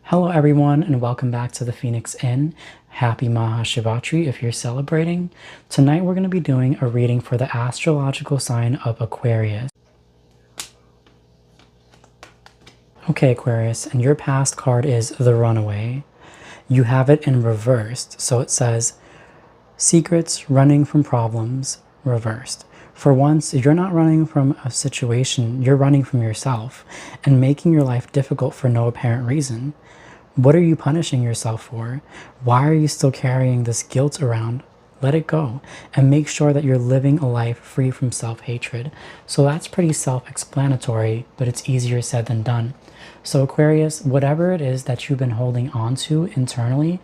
Hello everyone and welcome back to the Phoenix Inn. Happy Mahashivatri if you're celebrating. Tonight we're going to be doing a reading for the astrological sign of Aquarius. Okay Aquarius, and your past card is the Runaway. You have it in reversed, so it says secrets, running from problems, reversed. For once, you're not running from a situation, you're running from yourself and making your life difficult for no apparent reason. What are you punishing yourself for? Why are you still carrying this guilt around? Let it go and make sure that you're living a life free from self-hatred. So that's pretty self-explanatory, but it's easier said than done. So Aquarius, whatever it is that you've been holding on to internally,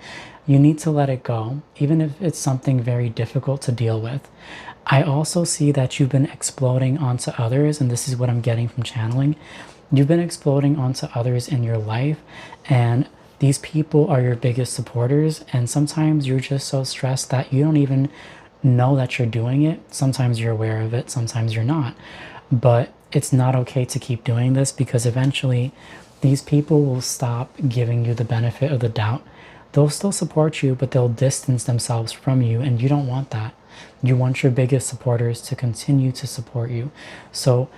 you need to let it go, even if it's something very difficult to deal with. I also see that you've been exploding onto others, and this is what I'm getting from channeling. You've been exploding onto others in your life, and these people are your biggest supporters, and sometimes you're just so stressed that you don't even know that you're doing it. Sometimes you're aware of it, sometimes you're not. But it's not okay to keep doing this because eventually these people will stop giving you the benefit of the doubt. They'll still support you, but they'll distance themselves from you, and you don't want that. You want your biggest supporters to continue to support you. So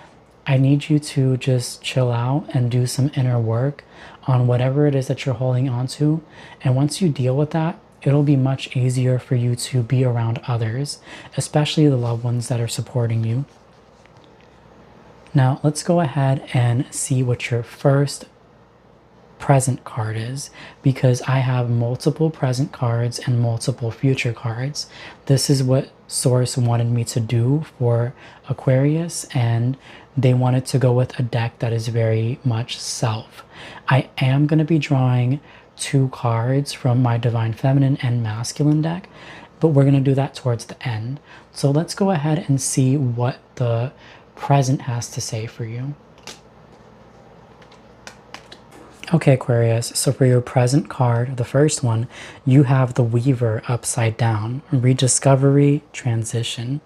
I need you to just chill out and do some inner work on whatever it is that you're holding on to. And once you deal with that, it'll be much easier for you to be around others, especially the loved ones that are supporting you. Now, let's go ahead and see what your first present card is, because I have multiple present cards and multiple future cards. This is what Source wanted me to do for Aquarius, and they wanted to go with a deck that is very much self. I am going to be drawing two cards from my Divine Feminine and Masculine deck, but we're going to do that towards the end. So let's go ahead and see what the present has to say for you. Okay, Aquarius, so for your present card, the first one, you have the Weaver upside down, rediscovery, transition.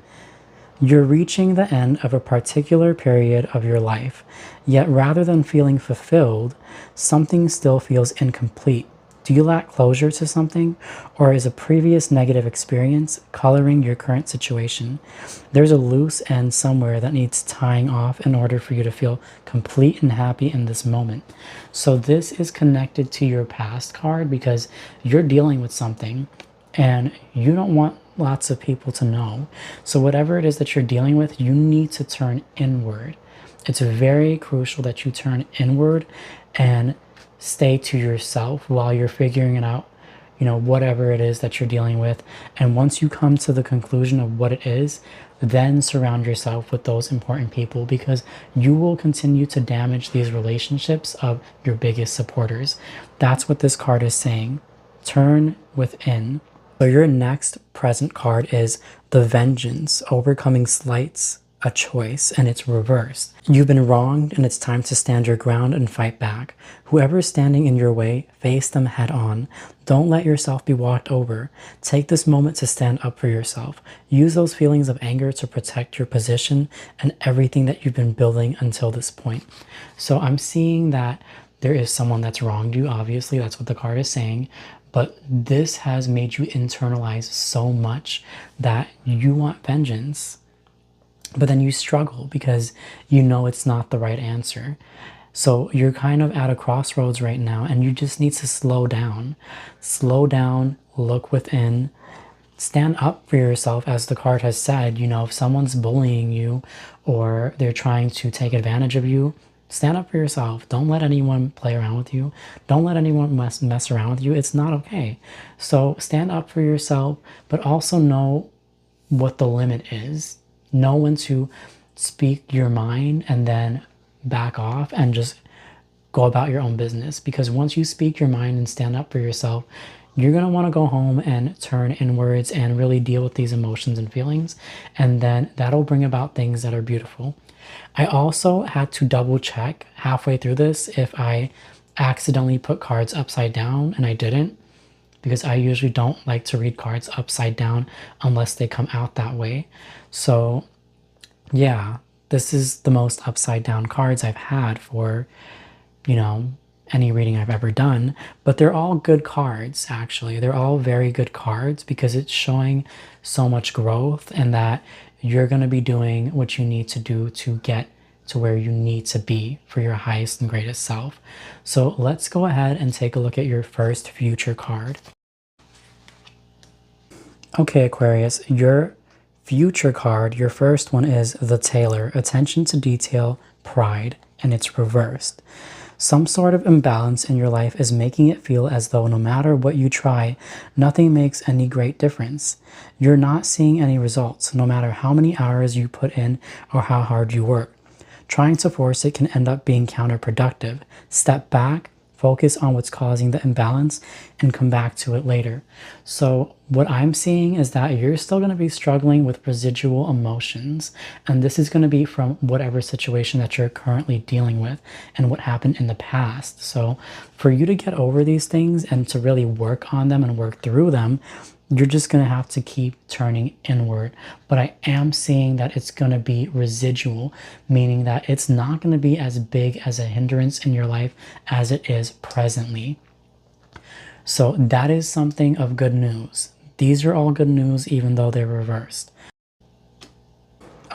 You're reaching the end of a particular period of your life, yet rather than feeling fulfilled, something still feels incomplete. Do you lack closure to something, or is a previous negative experience coloring your current situation? There's a loose end somewhere that needs tying off in order for you to feel complete and happy in this moment. So this is connected to your past card because you're dealing with something and you don't want lots of people to know. So whatever it is that you're dealing with, you need to turn inward. It's very crucial that you turn inward and stay to yourself while you're figuring it out, whatever it is that you're dealing with. And once you come to the conclusion of what it is, then surround yourself with those important people, because you will continue to damage these relationships of your biggest supporters. That's what this card is saying. Turn within. So your next present card is the Vengeance, overcoming slights, a choice, and it's reversed. You've been wronged and it's time to stand your ground and fight back. Whoever is standing in your way, face them head on. Don't let yourself be walked over. Take this moment to stand up for yourself. Use those feelings of anger to protect your position and everything that you've been building until this point. So I'm seeing that there is someone that's wronged you. Obviously, that's what the card is saying. But this has made you internalize so much that you want vengeance. But then you struggle because you know it's not the right answer. So you're kind of at a crossroads right now, and you just need to slow down. Slow down, look within, stand up for yourself, as the card has said. If someone's bullying you or they're trying to take advantage of you, stand up for yourself. Don't let anyone play around with you. Don't let anyone mess around with you. It's not okay. So stand up for yourself, but also know what the limit is. Know when to speak your mind and then back off and just go about your own business. Because once you speak your mind and stand up for yourself, you're going to want to go home and turn inwards and really deal with these emotions and feelings. And then that'll bring about things that are beautiful. I also had to double check halfway through this if I accidentally put cards upside down, and I didn't, because I usually don't like to read cards upside down unless they come out that way. So yeah, this is the most upside down cards I've had for, any reading I've ever done, but they're all good cards, actually. They're all very good cards because it's showing so much growth and that you're going to be doing what you need to do to get to where you need to be for your highest and greatest self. So let's go ahead and take a look at your first future card. Okay, Aquarius, your future card, your first one is the Tailor, attention to detail, pride, and it's reversed. Some sort of imbalance in your life is making it feel as though no matter what you try, nothing makes any great difference. You're not seeing any results, no matter how many hours you put in or how hard you work. Trying to force it can end up being counterproductive. Step back, focus on what's causing the imbalance, and come back to it later. So what I'm seeing is that you're still going to be struggling with residual emotions, and this is going to be from whatever situation that you're currently dealing with and what happened in the past. So for you to get over these things and to really work on them and work through them, you're just going to have to keep turning inward. But I am seeing that it's going to be residual, meaning that it's not going to be as big as a hindrance in your life as it is presently. So that is something of good news. These are all good news, even though they're reversed.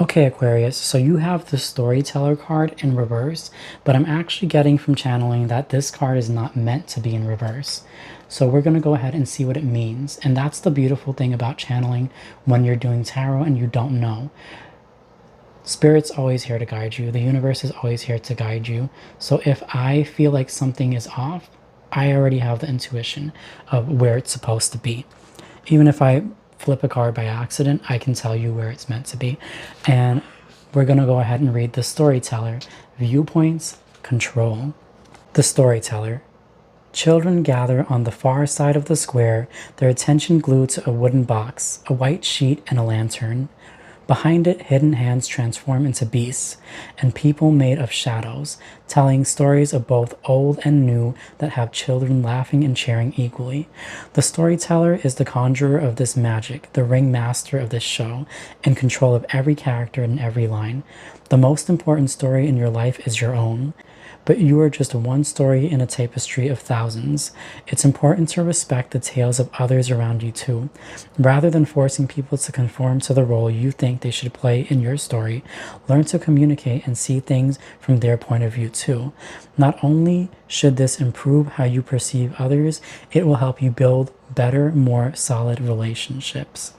Okay, Aquarius, so you have the Storyteller card in reverse, but I'm actually getting from channeling that this card is not meant to be in reverse. So we're going to go ahead and see what it means. And that's the beautiful thing about channeling when you're doing tarot and you don't know. Spirit's always here to guide you. The universe is always here to guide you. So if I feel like something is off, I already have the intuition of where it's supposed to be. Even if I flip a card by accident, I can tell you where it's meant to be. And we're going to go ahead and read the Storyteller. Viewpoints, control. The Storyteller. Children gather on the far side of the square, their attention glued to a wooden box, a white sheet, and a lantern. Behind it, hidden hands transform into beasts and people made of shadows, telling stories of both old and new that have children laughing and cheering equally. The Storyteller is the conjurer of this magic, the ringmaster of this show, in control of every character and every line. The most important story in your life is your own. But you are just one story in a tapestry of thousands. It's important to respect the tales of others around you too. Rather than forcing people to conform to the role you think they should play in your story, learn to communicate and see things from their point of view too. Not only should this improve how you perceive others, it will help you build better, more solid relationships.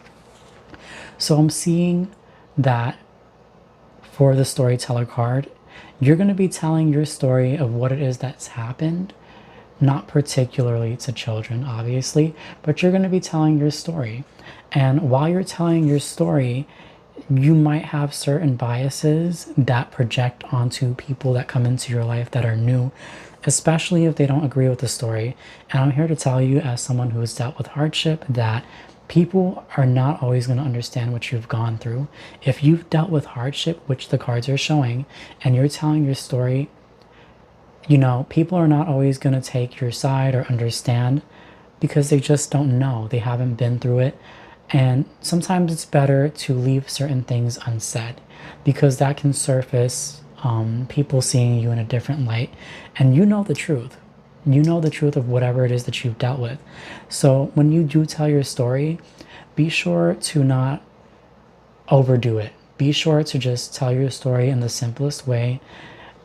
So I'm seeing that for the Storyteller card, you're going to be telling your story of what it is that's happened, not particularly to children, obviously, but you're going to be telling your story. And while you're telling your story, you might have certain biases that project onto people that come into your life that are new, especially if they don't agree with the story. And I'm here to tell you, as someone who has dealt with hardship, that people are not always going to understand what you've gone through. If you've dealt with hardship, which the cards are showing, and you're telling your story, you know, people are not always going to take your side or understand because they just don't know. They haven't been through it. And sometimes it's better to leave certain things unsaid because that can surface people seeing you in a different light. And you know the truth. You know the truth of whatever it is that you've dealt with. So when you do tell your story, be sure to not overdo it. Be sure to just tell your story in the simplest way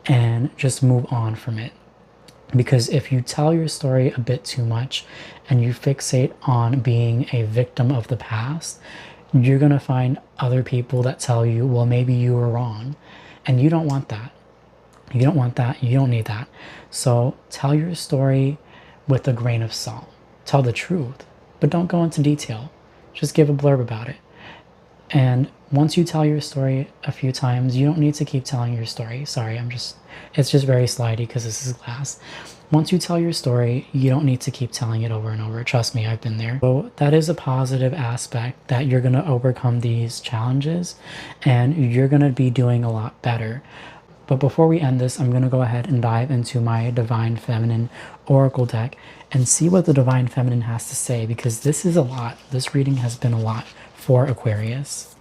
and just move on from it. Because if you tell your story a bit too much and you fixate on being a victim of the past, you're going to find other people that tell you, well, maybe you were wrong. And you don't want that. You don't want that. You don't need that. So tell your story with a grain of salt. Tell the truth, but don't go into detail. Just give a blurb about it. And once you tell your story a few times, you don't need to keep telling your story. Sorry, it's just very slidey because this is glass. Once you tell your story, you don't need to keep telling it over and over. Trust me, I've been there. So that is a positive aspect, that you're going to overcome these challenges and you're going to be doing a lot better. But before we end this, I'm going to go ahead and dive into my Divine Feminine Oracle deck and see what the Divine Feminine has to say, because this is a lot. This reading has been a lot for Aquarius.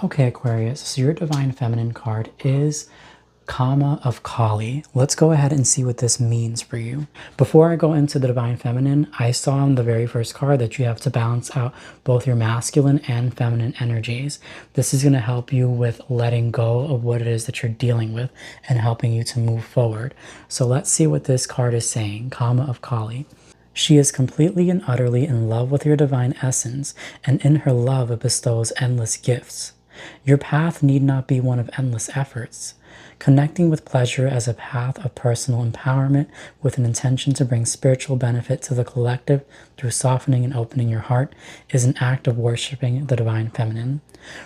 Okay, Aquarius, so your Divine Feminine card is Karma of Kali. Let's go ahead and see what this means for you. Before I go into the Divine Feminine, I saw on the very first card that you have to balance out both your masculine and feminine energies. This is going to help you with letting go of what it is that you're dealing with and helping you to move forward. So let's see what this card is saying. Karma of Kali. She is completely and utterly in love with your divine essence, and in her love it bestows endless gifts. Your path need not be one of endless efforts. Connecting with pleasure as a path of personal empowerment with an intention to bring spiritual benefit to the collective through softening and opening your heart is an act of worshiping the divine feminine.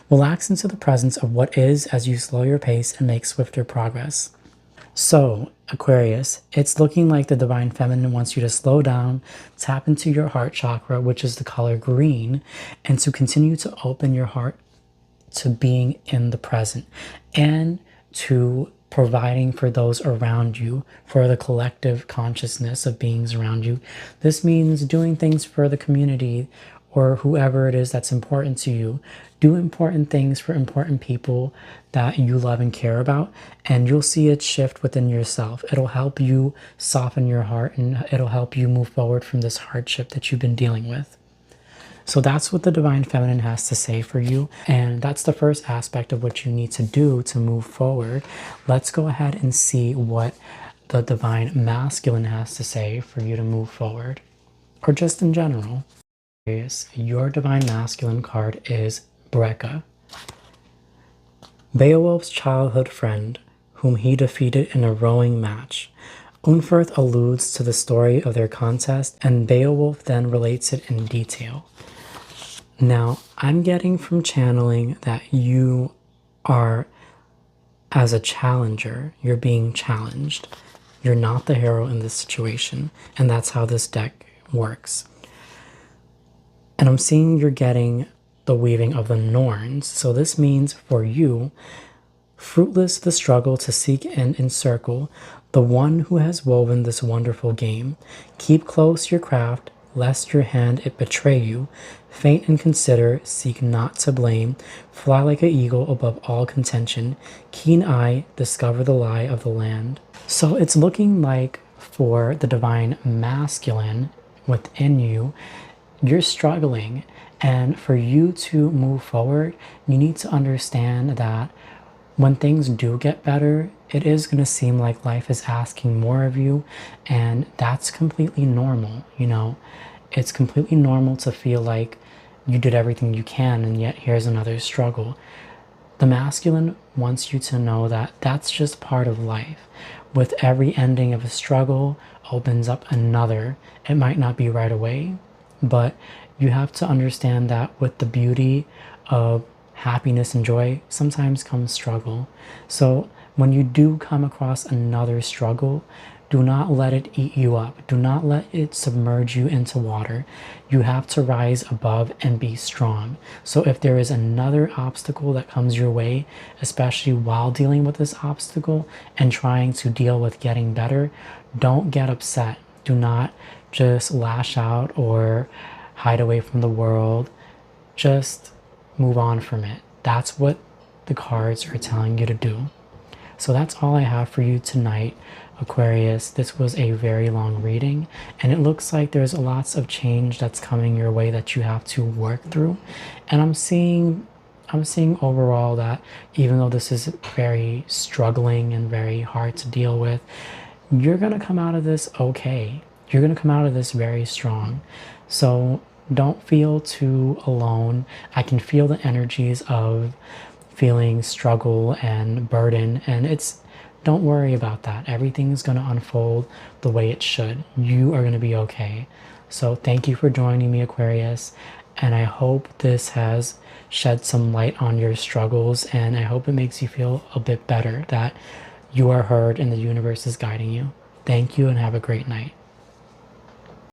Relax into the presence of what is as you slow your pace and make swifter progress. So, Aquarius, it's looking like the divine feminine wants you to slow down, tap into your heart chakra, which is the color green, and to continue to open your heart to being in the present and to providing for those around you, for the collective consciousness of beings around you. This means doing things for the community or whoever it is that's important to you. Do important things for important people that you love and care about, and you'll see it shift within yourself. It'll help you soften your heart, and it'll help you move forward from this hardship that you've been dealing with. So that's what the Divine Feminine has to say for you. And that's the first aspect of what you need to do to move forward. Let's go ahead and see what the Divine Masculine has to say for you to move forward. Or just in general. Your Divine Masculine card is Brekka. Beowulf's childhood friend, whom he defeated in a rowing match. Unferth alludes to the story of their contest, and Beowulf then relates it in detail. Now, I'm getting from channeling that you are, as a challenger, you're being challenged. You're not the hero in this situation, and that's how this deck works. And I'm seeing you're getting the weaving of the Norns. So this means for you, fruitless the struggle to seek and encircle the one who has woven this wonderful game. Keep close your craft, lest your hand it betray you. Faint and consider, seek not to blame. Fly like an eagle above all contention. Keen eye, discover the lie of the land. So it's looking like for the Divine Masculine within you, you're struggling. And for you to move forward, you need to understand that when things do get better, it is going to seem like life is asking more of you, and that's completely normal. You know, it's completely normal to feel like you did everything you can, and yet here's another struggle. The masculine wants you to know that that's just part of life. With every ending of a struggle opens up another. It might not be right away, but you have to understand that with the beauty of happiness and joy sometimes comes struggle. So when you do come across another struggle, do not let it eat you up. Do not let it submerge you into water. You have to rise above and be strong. So if there is another obstacle that comes your way, especially while dealing with this obstacle and trying to deal with getting better, don't get upset. Do not just lash out or hide away from the world. Just move on from it. That's what the cards are telling you to do. So that's all I have for you tonight, Aquarius. This was a very long reading, and it looks like there's lots of change that's coming your way that you have to work through. And I'm seeing overall that even though this is very struggling and very hard to deal with, you're going to come out of this okay. You're going to come out of this very strong. So don't feel too alone. I can feel the energies of feeling struggle and burden, and don't worry about that. Everything's going to unfold the way it should. You are going to be okay. So thank you for joining me, Aquarius, and I hope this has shed some light on your struggles, and I hope it makes you feel a bit better that you are heard and the universe is guiding you. Thank you and have a great night.